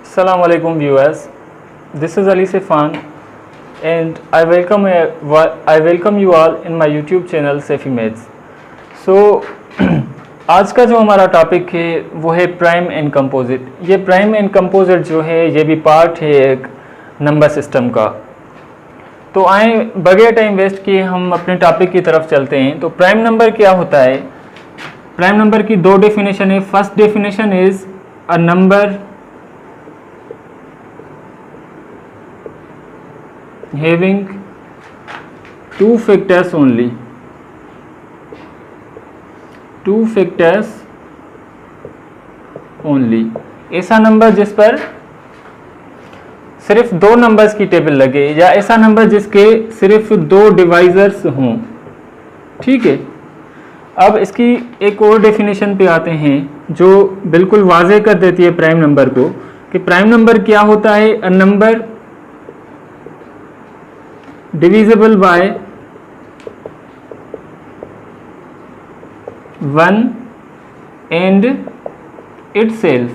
Assalamu alaikum viewers. This is Ali Sifan and I welcome you all in my YouTube channel Sefi Maths. So आज का जो हमारा topic है वो है प्राइम एंड कंपोजिट। ये प्राइम एंड कंपोजिट जो है ये भी पार्ट है एक नंबर सिस्टम का। तो आए बगैर टाइम वेस्ट किए हम अपने टॉपिक की तरफ चलते हैं। तो प्राइम नंबर क्या होता है? प्राइम नंबर की दो डेफिनेशन है। First definition is a number having two factors only, ऐसा नंबर जिस पर सिर्फ दो नंबर्स की टेबल लगे या ऐसा नंबर जिसके सिर्फ दो डिवाइजर्स हों। ठीक है, अब इसकी एक और डेफिनेशन पे आते हैं जो बिल्कुल वाज़ेह कर देती है प्राइम नंबर को कि प्राइम नंबर क्या होता है। A number divisible by 1 and itself।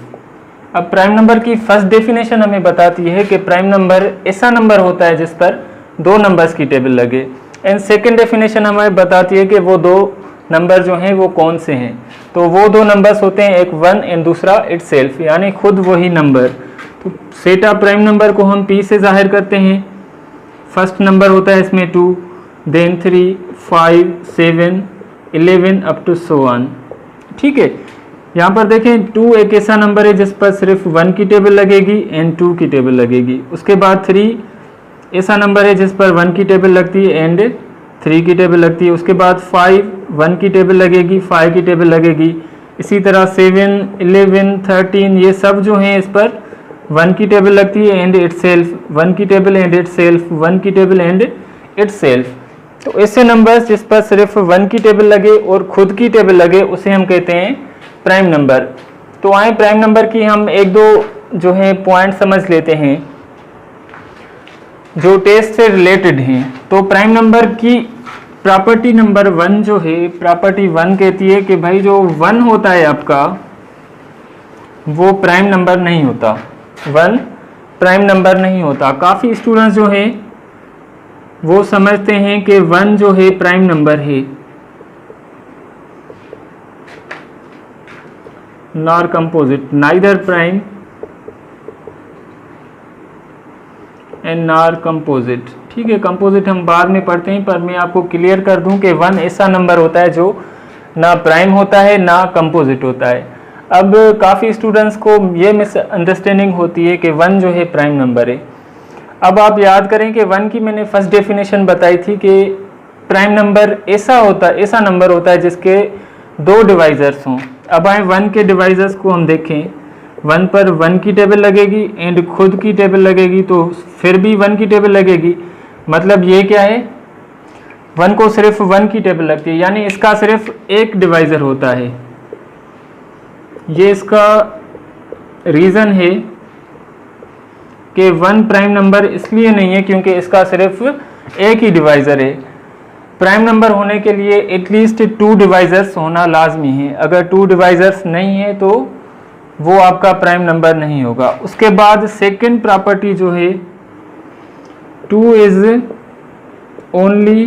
अब प्राइम नंबर की फर्स्ट डेफिनेशन हमें बताती है कि प्राइम नंबर ऐसा नंबर होता है जिस पर दो नंबर्स की टेबल लगे। एंड सेकेंड डेफिनेशन हमें बताती है कि वो दो नंबर जो हैं वो कौन से हैं। तो वो दो नंबर्स होते हैं, एक 1 एंड दूसरा itself, यानी खुद वही नंबर। तो सेटा प्राइम नंबर को हम P से जाहिर करते हैं। फर्स्ट नंबर होता है इसमें 2, then 3, 5, 7, 11 up to so on. ठीक है, यहाँ पर देखें 2 एक ऐसा नंबर है जिस पर सिर्फ 1 की टेबल लगेगी एंड 2 की टेबल लगेगी। उसके बाद 3 ऐसा नंबर है जिस पर 1 की टेबल लगती है एंड 3 की टेबल लगती है। उसके बाद 5 1 की टेबल लगेगी, 5 की टेबल लगेगी। इसी तरह 7, 11, 13 ये सब जो हैं इस पर 1 की टेबल लगती है एंड itself, 1 की टेबल एंड itself, 1 की टेबल एंड itself। तो ऐसे नंबर्स जिस पर सिर्फ 1 की टेबल लगे और खुद की टेबल लगे उसे हम कहते हैं प्राइम नंबर। तो आए प्राइम नंबर की हम एक दो जो है पॉइंट समझ लेते हैं जो टेस्ट से रिलेटेड हैं। तो प्राइम नंबर की प्रॉपर्टी नंबर 1 जो है, प्रॉपर्टी 1 कहती है कि भाई जो 1 होता है आपका वो प्राइम नंबर नहीं होता। 1 प्राइम नंबर नहीं होता। काफ़ी स्टूडेंट्स जो हैं वो समझते हैं कि 1 जो है प्राइम नंबर है, nor composite, neither prime and nor composite. ठीक है, कंपोजिट हम बाद में पढ़ते हैं, पर मैं आपको क्लियर कर दूं कि 1 ऐसा नंबर होता है जो ना प्राइम होता है ना कंपोजिट होता है। अब काफ़ी स्टूडेंट्स को ये मिसअंडरस्टैंडिंग होती है कि 1 जो है प्राइम नंबर है। अब आप याद करें कि 1 की मैंने फर्स्ट डेफिनेशन बताई थी कि प्राइम नंबर ऐसा नंबर होता है जिसके दो डिवाइजर्स हों। अब आए 1 के डिवाइजर्स को हम देखें। 1 पर 1 की टेबल लगेगी एंड खुद की टेबल लगेगी, तो फिर भी 1 की टेबल लगेगी। मतलब ये क्या है, 1 को सिर्फ 1 की टेबल लगती है, यानी इसका सिर्फ एक डिवाइजर होता है। ये इसका रीज़न है कि 1 प्राइम नंबर इसलिए नहीं है क्योंकि इसका सिर्फ एक ही डिवाइज़र है। प्राइम नंबर होने के लिए एटलीस्ट 2 डिवाइजर्स होना लाजमी है। अगर 2 डिवाइजर्स नहीं है तो वो आपका प्राइम नंबर नहीं होगा। उसके बाद सेकंड प्रॉपर्टी जो है 2 is only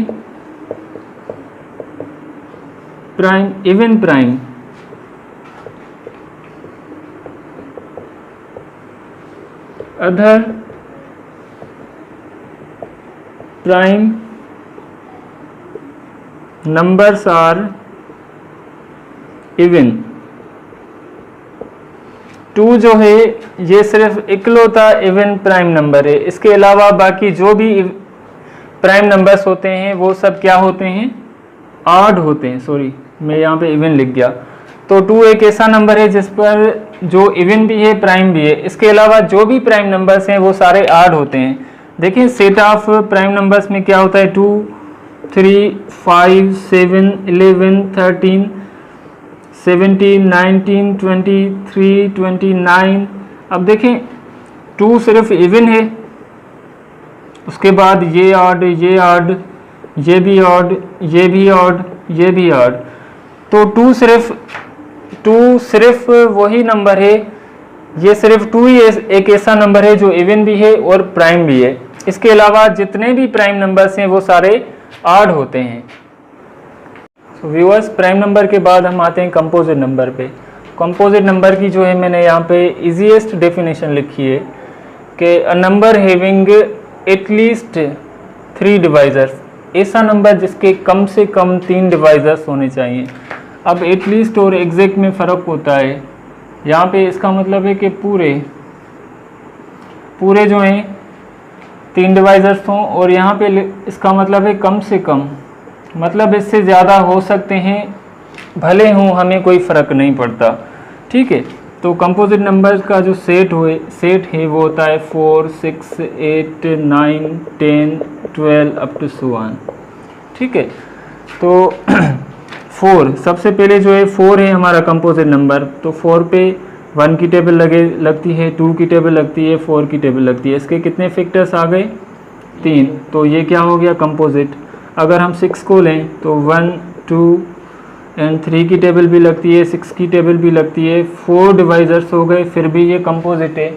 prime, even prime. Other prime numbers are even. 2 जो है ये सिर्फ इकलौता इवन प्राइम नंबर है। इसके अलावा बाकी जो भी प्राइम नंबर्स होते हैं वो सब क्या होते हैं, ऑड होते हैं। सॉरी, मैं यहाँ पे इवन लिख गया। तो 2 एक ऐसा नंबर है जिस पर जो इवन भी है प्राइम भी है। इसके अलावा जो भी प्राइम नंबर्स हैं वो सारे ऑड होते हैं। देखिए सेट ऑफ प्राइम नंबर्स में क्या होता है, 2, 3, 5, 7, 11, 13, 17, 19, 23, 29। अब देखें 2 सिर्फ इवन है, उसके बाद ये ऑड, ये ऑड, ये भी ऑड, ये भी ऑड, ये भी ऑड। तो 2 सिर्फ वही नंबर है ये सिर्फ 2 ही एक ऐसा नंबर है जो इवन भी है और प्राइम भी है। इसके अलावा जितने भी प्राइम नंबर्स हैं वो सारे ऑड होते हैं। सो व्यूअर्स, प्राइम नंबर के बाद हम आते हैं कंपोजिट नंबर पे। कंपोजिट नंबर की जो है मैंने यहाँ पे इजीएस्ट डेफिनेशन लिखी है कि a number having at least 3 divisors, ऐसा नंबर जिसके कम से कम 3 डिवाइजर्स होने चाहिए। अब एटलीस्ट और एग्जैक्ट में फ़र्क होता है। यहाँ पे इसका मतलब है कि पूरे जो हैं 3 डिवाइजर्स हों, और यहाँ पे इसका मतलब है कम से कम, मतलब इससे ज़्यादा हो सकते हैं, भले हों, हमें कोई फ़र्क नहीं पड़ता। ठीक है, तो कंपोजिट नंबर का जो सेट है वो होता है 4, 6, 8, 9, 10, 12 अप टू सो ऑन। ठीक है, तो 4 सबसे पहले जो है 4 है हमारा कंपोजिट नंबर। तो 4 पे 1 की टेबल लगती है, 2 की टेबल लगती है, 4 की टेबल लगती है। इसके कितने फैक्टर्स आ गए? 3। तो ये क्या हो गया? कंपोजिट। अगर हम 6 को लें तो 1, 2 एंड 3 की टेबल भी लगती है, 6 की टेबल भी लगती है, 4 डिवाइजर्स हो गए, फिर भी ये कंपोजिट है,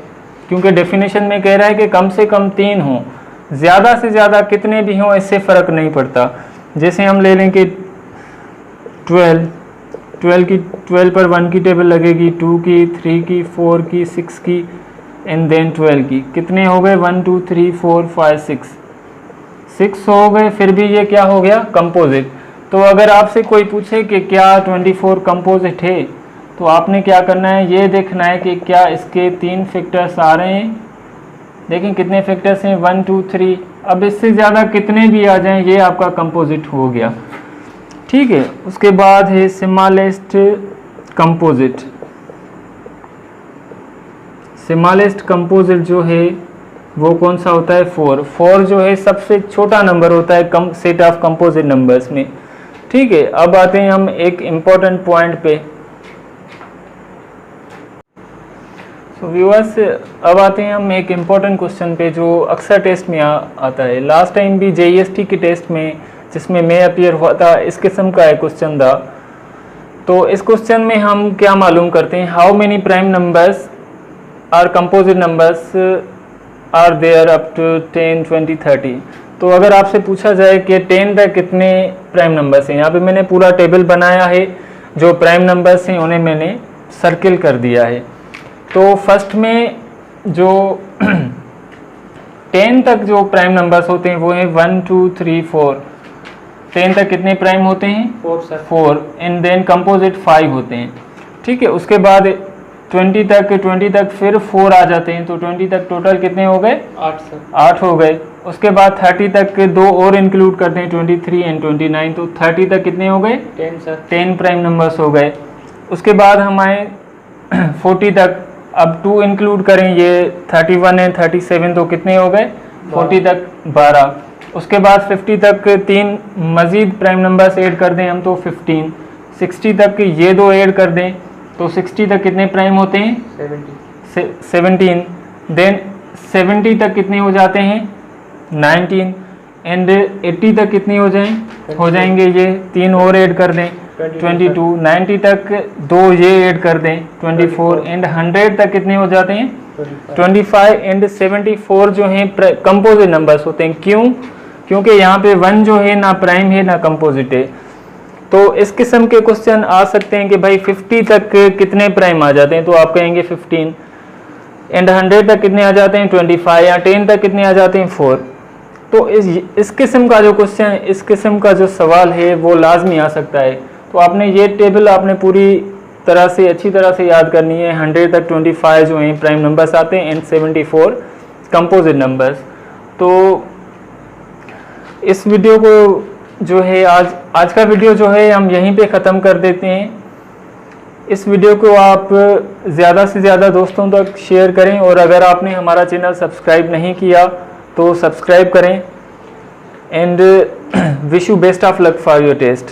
क्योंकि डेफिनेशन में कह रहा है कि कम से कम 3 हों, ज़्यादा से ज़्यादा कितने भी हों इससे फ़र्क नहीं पड़ता। जैसे हम ले लें कि 12 पर 1 की टेबल लगेगी, 2 की, 3 की, 4 की, 6 की एंड देन 12 की। कितने हो गए? 1, 2, 3, 4, 5, 6 हो गए, फिर भी ये क्या हो गया? कंपोजिट। तो अगर आपसे कोई पूछे कि क्या 24 कंपोजिट है, तो आपने क्या करना है? ये देखना है कि क्या इसके 3 फैक्टर्स आ रहे हैं। देखें कितने फैक्टर्स हैं? 1, 2, 3। अब इससे ज़्यादा कितने भी आ जाएं, ये आपका कंपोजिट हो गया। ठीक है, उसके बाद है स्मॉलेस्ट कंपोजिट। स्मॉलेस्ट कंपोजिट जो है वो कौन सा होता है? 4 जो है सबसे छोटा नंबर होता है सेट ऑफ कंपोजिट नंबर्स में। ठीक है, अब आते हैं हम एक इम्पॉर्टेंट पॉइंट पे। सो व्यूअर्स, अब आते हैं हम एक इम्पॉर्टेंट क्वेश्चन पे जो अक्सर टेस्ट में आता है। लास्ट टाइम भी JEST के टेस्ट में जिसमें मैं अपीयर हुआ था, इस किस्म का एक क्वेश्चन था। तो इस क्वेश्चन में हम क्या मालूम करते हैं? How many prime numbers are composite numbers are there up to 10, 20, 30। तो अगर आपसे पूछा जाए कि 10 तक कितने प्राइम नंबर्स हैं, यहाँ पे मैंने पूरा टेबल बनाया है, जो प्राइम नंबर्स हैं उन्हें मैंने सर्किल कर दिया है। तो फर्स्ट में जो 10 तक जो प्राइम नंबर्स होते हैं वो हैं 1, 2, 3, 4। 10 तक कितने प्राइम होते हैं? 4 एंड देन कंपोजिट 5 होते हैं। ठीक है, उसके बाद 20 तक फिर 4 आ जाते हैं, तो 20 तक टोटल कितने हो गए? 8 हो गए। उसके बाद 30 तक 2 और इंक्लूड करते हैं, 23 एंड 29, तो 30 तक कितने हो गए? 10 प्राइम नंबर्स हो गए। उसके बाद हम आए 40 तक, अब 2 इंक्लूड करें, ये 31 एंड 37, तो कितने हो गए? 40 तक 12। उसके बाद 50 तक 3 मज़ीद प्राइम नंबर्स ऐड कर दें हम, तो 15। 60 तक ये 2 ऐड कर दें, तो 60 तक कितने प्राइम होते हैं? 17। देन 70 तक कितने हो जाते हैं? 19 एंड 80 तक कितने हो जाएंगे? ये 3 और ऐड कर दें, 22। 90 तक 2 ये ऐड कर दें, 24 एंड 100 तक कितने हो जाते हैं? 25 एंड 74 जो हैं कंपोजिट नंबर्स होते हैं। क्यों? क्योंकि यहाँ पे 1 जो है ना प्राइम है ना कंपोजिट है। तो इस किस्म के क्वेश्चन आ सकते हैं कि भाई 50 तक कितने प्राइम आ जाते हैं, तो आप कहेंगे 15 एंड 100 तक कितने आ जाते हैं? 25, या 10 तक कितने आ जाते हैं? 4। तो इस किस्म का जो क्वेश्चन, इस किस्म का जो सवाल है वो लाजमी आ सकता है। तो आपने ये टेबल आपने पूरी तरह से अच्छी तरह से याद करनी है। 100 तक 25 जो हैं प्राइम नंबर्स आते हैं एंड 74 कंपोजिट नंबर्स। तो इस वीडियो को जो है आज का वीडियो जो है हम यहीं पे ख़त्म कर देते हैं। इस वीडियो को आप ज़्यादा से ज़्यादा दोस्तों तक शेयर करें, और अगर आपने हमारा चैनल सब्सक्राइब नहीं किया तो सब्सक्राइब करें and wish you best of luck for your test.